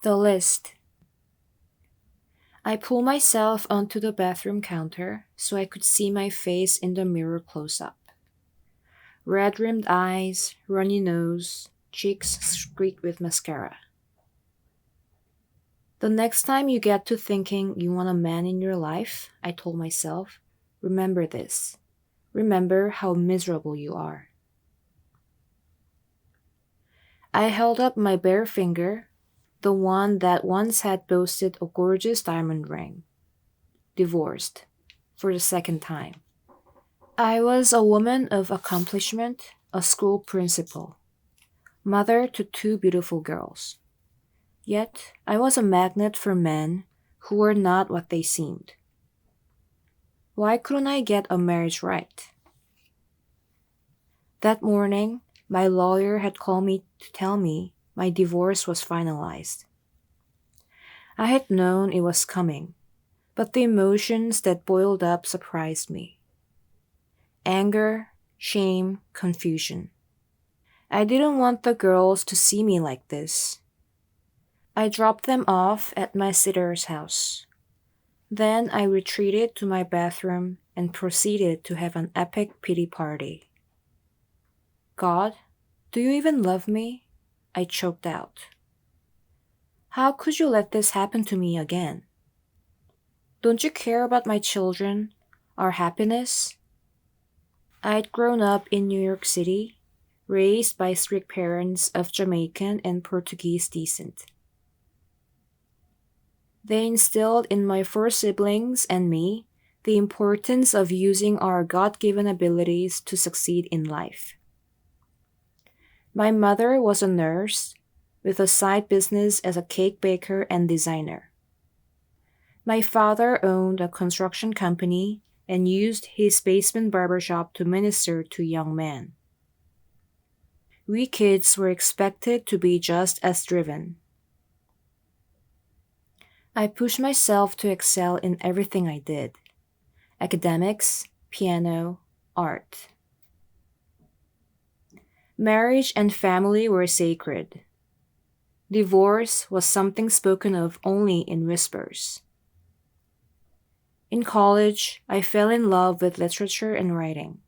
The list. I pulled myself onto the bathroom counter so I could see my face in the mirror close up. Red rimmed eyes, runny nose, cheeks streaked with mascara. The next time you get to thinking you want a man in your life, I told myself, remember this. Remember how miserable you are. I held up my bare finger, the one that once had boasted a gorgeous diamond ring. Divorced. For the second time. I was a woman of accomplishment, a school principal, mother to two beautiful girls. Yet I was a magnet for men who were not what they seemed. Why couldn't I get a marriage right? That morning, my lawyer had called me to tell me my divorce was finalized. I had known it was coming, but the emotions that boiled up surprised me. Anger, shame, confusion. I didn't want the girls to see me like this. I dropped them off at my sitter's house. Then I retreated to my bathroom and proceeded to have an epic pity party. God, do you even love me? I choked out. How could you let this happen to me again? Don't you care about my children, our happiness? I'd grown up in New York City, raised by strict parents of Jamaican and Portuguese descent. They instilled in my four siblings and me the importance of using our God-given abilities to succeed in life. My mother was a nurse with a side business as a cake baker and designer. My father owned a construction company and used his basement barbershop to minister to young men. We kids were expected to be just as driven. I pushed myself to excel in everything I did. Academics, piano, art. Marriage and family were sacred. Divorce was something spoken of only in whispers. In college, I fell in love with literature and writing.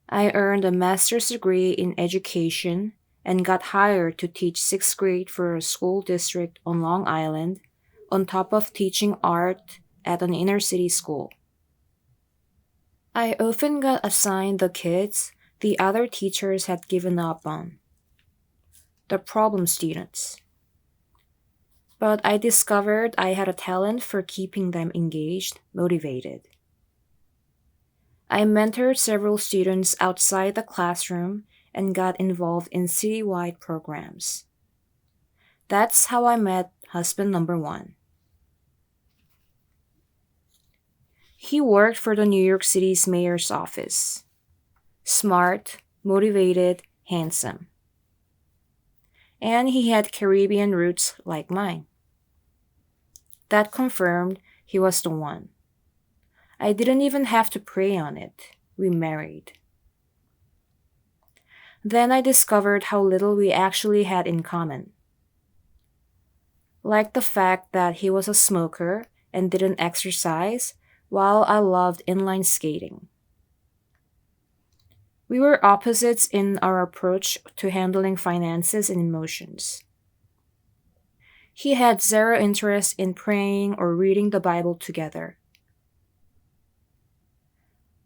I earned a master's degree in education and got hired to teach sixth grade for a school district on Long Island, on top of teaching art at an inner city school. I often got assigned the kids the other teachers had given up on, the problem students. But I discovered I had a talent for keeping them engaged, motivated. I mentored several students outside the classroom and got involved in citywide programs. That's how I met husband number one. He worked for the New York City's mayor's office. Smart, motivated, handsome. And he had Caribbean roots like mine. That confirmed he was the one. I didn't even have to pray on it. We married. Then I discovered how little we actually had in common. Like the fact that he was a smoker and didn't exercise, while I loved inline skating. We were opposites in our approach to handling finances and emotions. He had zero interest in praying or reading the Bible together.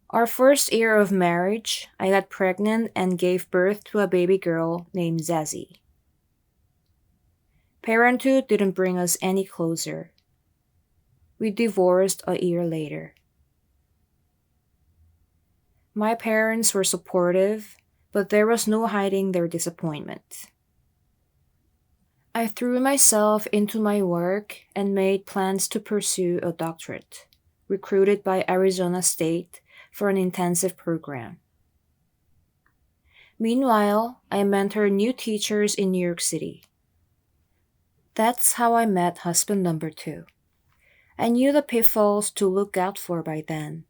Our first year of marriage, I got pregnant and gave birth to a baby girl named Zazie. Parenthood didn't bring us any closer. We divorced a year later. My parents were supportive, but there was no hiding their disappointment. I threw myself into my work and made plans to pursue a doctorate, recruited by Arizona State for an intensive program. Meanwhile, I mentored new teachers in New York City. That's how I met husband number two. I knew the pitfalls to look out for by then.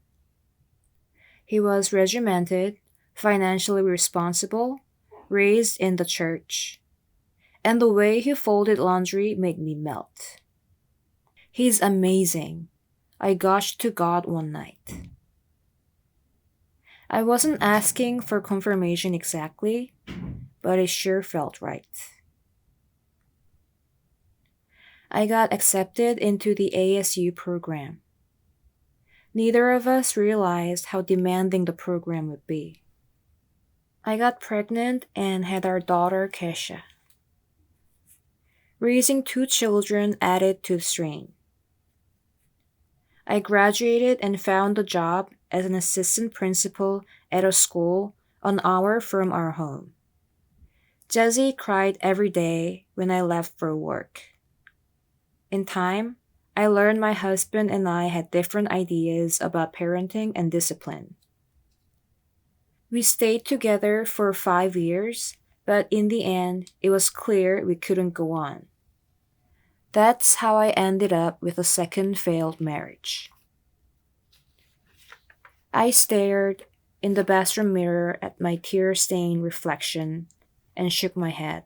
He was regimented, financially responsible, raised in the church. And the way he folded laundry made me melt. He's amazing. I gushed to God one night. I wasn't asking for confirmation exactly, but it sure felt right. I got accepted into the ASU program. Neither of us realized how demanding the program would be. I got pregnant and had our daughter Kesha. Raising 2 children added to the strain. I graduated and found a job as an assistant principal at a school an hour from our home. Jessie cried every day when I left for work. In time, I learned my husband and I had different ideas about parenting and discipline. We stayed together for 5 years, but in the end, it was clear we couldn't go on. That's how I ended up with a second failed marriage. I stared in the bathroom mirror at my tear-stained reflection and shook my head.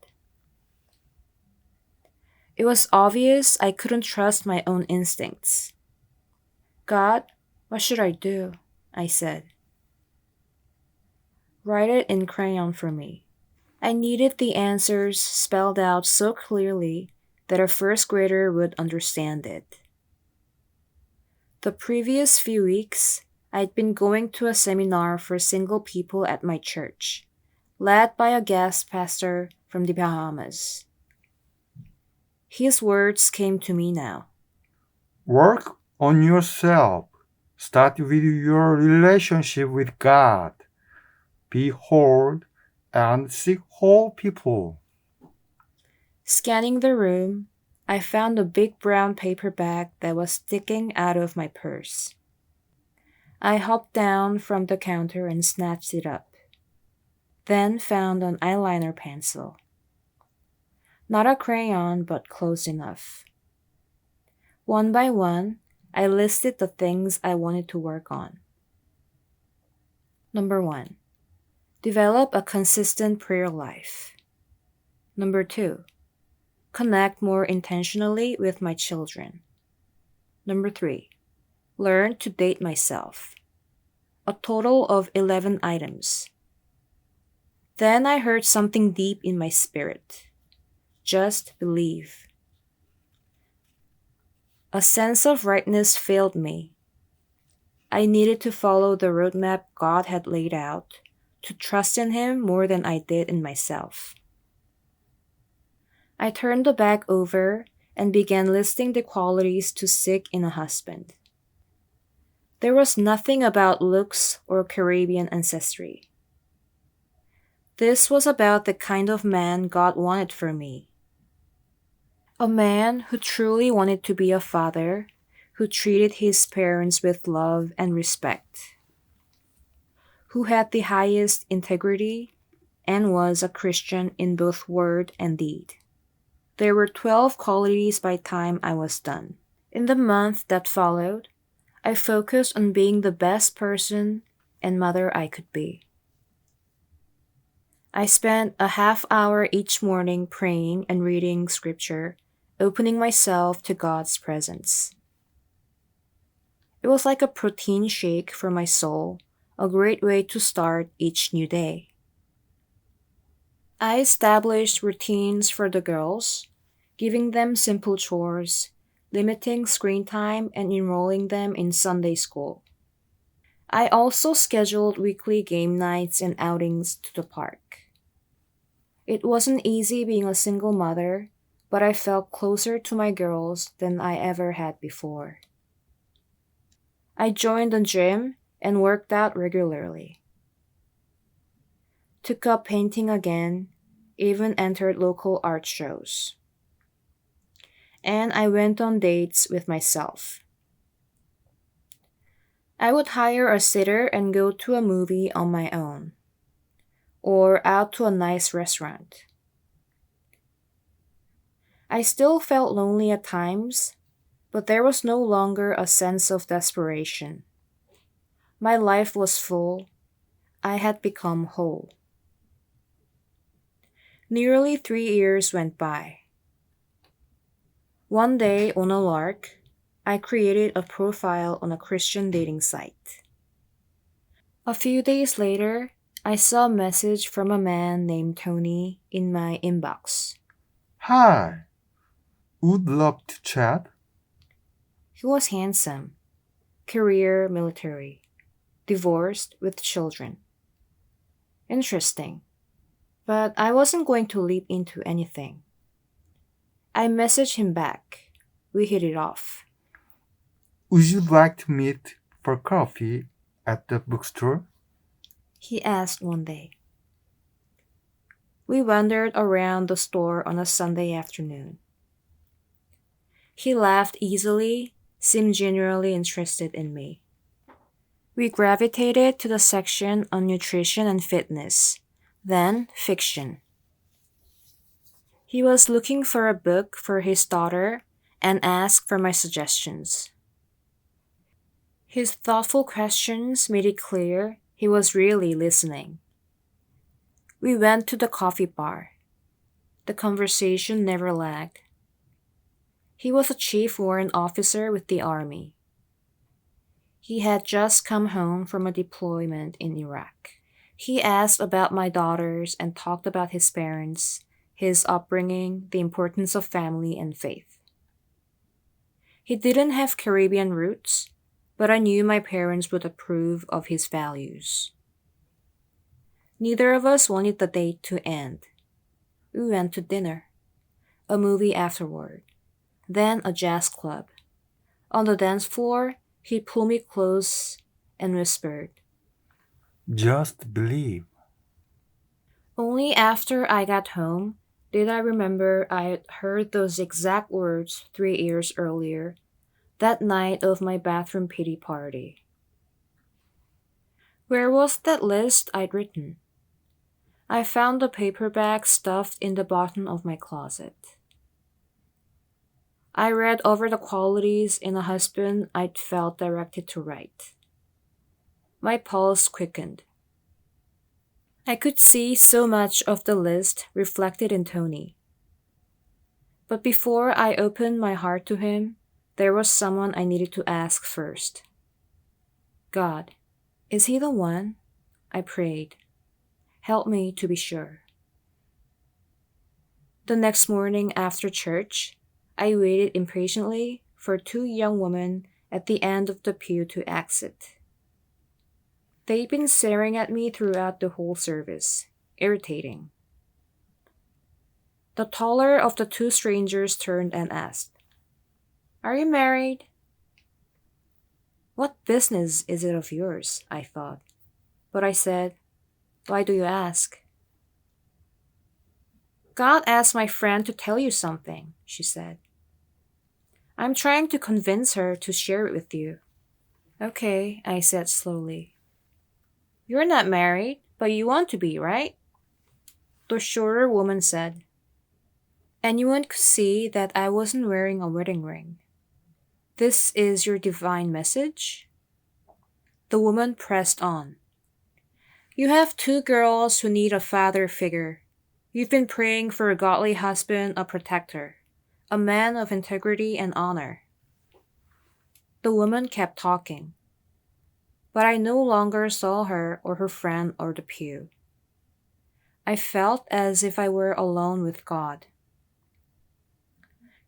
It was obvious I couldn't trust my own instincts. God, what should I do? I said. Write it in crayon for me. I needed the answers spelled out so clearly that a first grader would understand it. The previous few weeks, I'd been going to a seminar for single people at my church, led by a guest pastor from the Bahamas. His words came to me now. Work on yourself. Start with your relationship with God. Be whole and seek whole people. Scanning the room, I found a big brown paper bag that was sticking out of my purse. I hopped down from the counter and snatched it up, then found an eyeliner pencil. Not a crayon, but close enough. One by one, I listed the things I wanted to work on. Number 1. Develop a consistent prayer life. Number 2. Connect more intentionally with my children. Number 3. Learn to date myself. A total of 11 items. Then I heard something deep in my spirit. Just believe. A sense of rightness failed me. I needed to follow the roadmap God had laid out, to trust in Him more than I did in myself. I turned the bag over and began listing the qualities to seek in a husband. There was nothing about looks or Caribbean ancestry. This was about the kind of man God wanted for me. A man who truly wanted to be a father, who treated his parents with love and respect, who had the highest integrity and was a Christian in both word and deed. There were 12 qualities by the time I was done. In the month that followed, I focused on being the best person and mother I could be. I spent a half hour each morning praying and reading scripture, opening myself to God's presence. It was like a protein shake for my soul, a great way to start each new day. I established routines for the girls, giving them simple chores, limiting screen time, and enrolling them in Sunday school. I also scheduled weekly game nights and outings to the park. It wasn't easy being a single mother, but I felt closer to my girls than I ever had before. I joined the gym and worked out regularly. Took up painting again, even entered local art shows. And I went on dates with myself. I would hire a sitter and go to a movie on my own, or out to a nice restaurant. I still felt lonely at times, but there was no longer a sense of desperation. My life was full. I had become whole. Nearly 3 years went by. One day, on a lark, I created a profile on a Christian dating site. A few days later, I saw a message from a man named Tony in my inbox. Hi, would love to chat. He was handsome, career military, divorced with children. Interesting, but I wasn't going to leap into anything. I messaged him back. We hit it off. Would you like to meet for coffee at the bookstore? He asked one day. We wandered around the store on a Sunday afternoon. He laughed easily, seemed genuinely interested in me. We gravitated to the section on nutrition and fitness, then fiction. He was looking for a book for his daughter and asked for my suggestions. His thoughtful questions made it clear he was really listening. We went to the coffee bar. The conversation never lagged. He was a chief warrant officer with the army. He had just come home from a deployment in Iraq. He asked about my daughters and talked about his parents, his upbringing, the importance of family and faith. He didn't have Caribbean roots, but I knew my parents would approve of his values. Neither of us wanted the date to end. We went to dinner, a movie afterward, then a jazz club. On the dance floor, he pulled me close and whispered. Just believe. Only after I got home did I remember I had heard those exact words 3 years earlier, that night of my bathroom pity party. Where was that list I'd written? I found the paperback stuffed in the bottom of my closet. I read over the qualities in a husband I'd felt directed to write. My pulse quickened. I could see so much of the list reflected in Tony. But before I opened my heart to him, there was someone I needed to ask first. God, is he the one? I prayed. Help me to be sure. The next morning after church, I waited impatiently for two young women at the end of the pew to exit. They'd been staring at me throughout the whole service, irritating. The taller of the two strangers turned and asked, "Are you married?" What business is it of yours? I thought. But I said, "Why do you ask?" God asked my friend to tell you something, she said. I'm trying to convince her to share it with you. Okay, I said slowly. You're not married, but you want to be, right? The shorter woman said. Anyone could see that I wasn't wearing a wedding ring. This is your divine message? The woman pressed on. You have two girls who need a father figure. You've been praying for a godly husband, a protector, a man of integrity and honor. The woman kept talking, but I no longer saw her or her friend or the pew. I felt as if I were alone with God.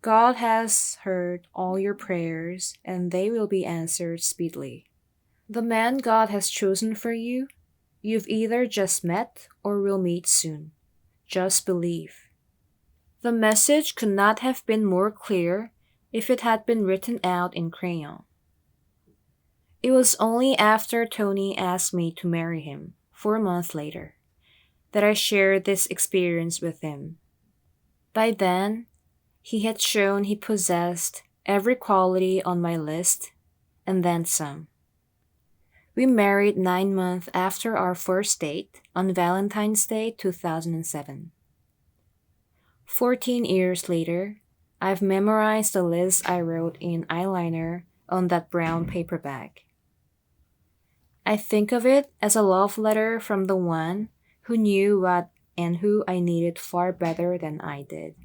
God has heard all your prayers, and they will be answered speedily. The man God has chosen for you, you've either just met or will meet soon. Just believe. The message could not have been more clear if it had been written out in crayon. It was only after Tony asked me to marry him 4 months later that I shared this experience with him. By then, he had shown he possessed every quality on my list, and then some. We married 9 months after our first date on Valentine's Day 2007. 14 years later, I've memorized the list I wrote in eyeliner on that brown paper bag. I think of it as a love letter from the one who knew what and who I needed far better than I did.